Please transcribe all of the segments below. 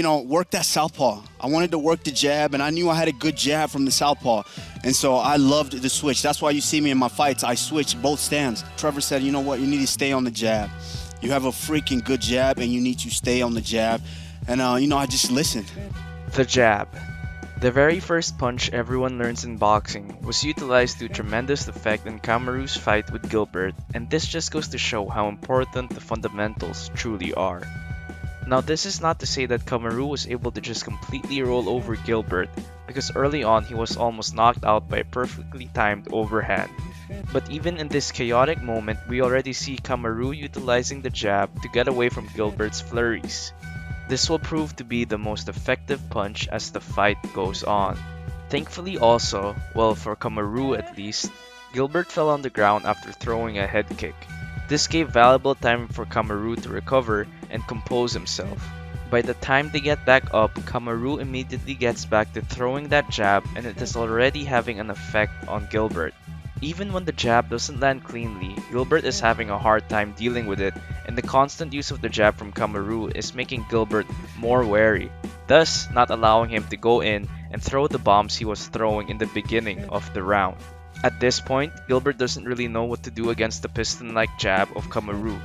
work that southpaw. I wanted to work the jab, and I knew I had a good jab from the southpaw. And so I loved the switch. That's why you see me in my fights. I switch both stands. Trevor said, you know what? You need to stay on the jab. You have a freaking good jab, and you need to stay on the jab. And, I just listened. The jab. The very first punch everyone learns in boxing was utilized to tremendous effect in Kamaru's fight with Gilbert, and this just goes to show how important the fundamentals truly are. Now, this is not to say that Kamaru was able to just completely roll over Gilbert, because early on he was almost knocked out by a perfectly timed overhand. But even in this chaotic moment, we already see Kamaru utilizing the jab to get away from Gilbert's flurries. This will prove to be the most effective punch as the fight goes on. Thankfully also, well for Kamaru at least, Gilbert fell on the ground after throwing a head kick. This gave valuable time for Kamaru to recover and compose himself. By the time they get back up, Kamaru immediately gets back to throwing that jab, and it is already having an effect on Gilbert. Even when the jab doesn't land cleanly, Gilbert is having a hard time dealing with it, and the constant use of the jab from Kamaru is making Gilbert more wary, thus not allowing him to go in and throw the bombs he was throwing in the beginning of the round. At this point, Gilbert doesn't really know what to do against the piston-like jab of Kamaru.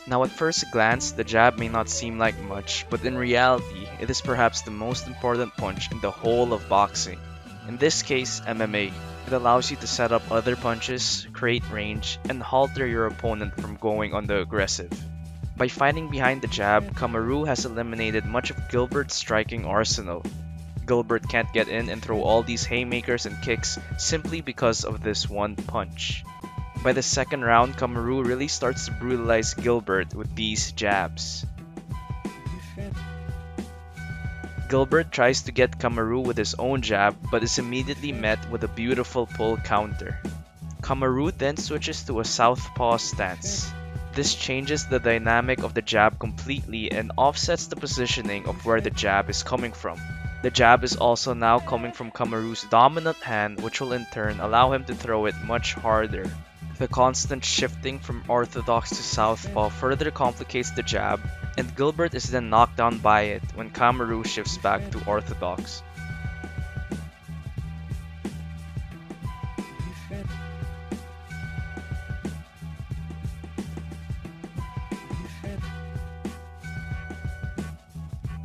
Now at first glance, the jab may not seem like much, but in reality, it is perhaps the most important punch in the whole of boxing. In this case, MMA. It allows you to set up other punches, create range, and halter your opponent from going on the aggressive. By fighting behind the jab, Kamaru has eliminated much of Gilbert's striking arsenal. Gilbert can't get in and throw all these haymakers and kicks simply because of this one punch. By the second round, Kamaru really starts to brutalize Gilbert with these jabs. Gilbert tries to get Kamaru with his own jab, but is immediately met with a beautiful pull counter. Kamaru then switches to a southpaw stance. This changes the dynamic of the jab completely and offsets the positioning of where the jab is coming from. The jab is also now coming from Kamaru's dominant hand, which will in turn allow him to throw it much harder. The constant shifting from orthodox to southpaw further complicates the jab, and Gilbert is then knocked down by it when Kamaru shifts back to orthodox.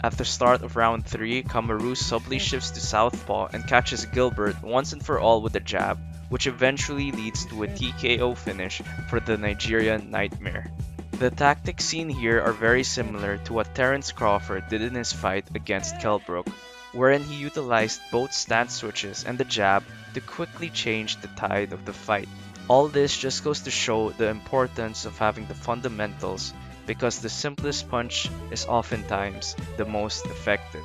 At the start of round 3, Kamaru subtly shifts to southpaw and catches Gilbert once and for all with a jab, which eventually leads to a TKO finish for the Nigerian Nightmare. The tactics seen here are very similar to what Terence Crawford did in his fight against Kell Brook, wherein he utilized both stance switches and the jab to quickly change the tide of the fight. All this just goes to show the importance of having the fundamentals, because the simplest punch is oftentimes the most effective.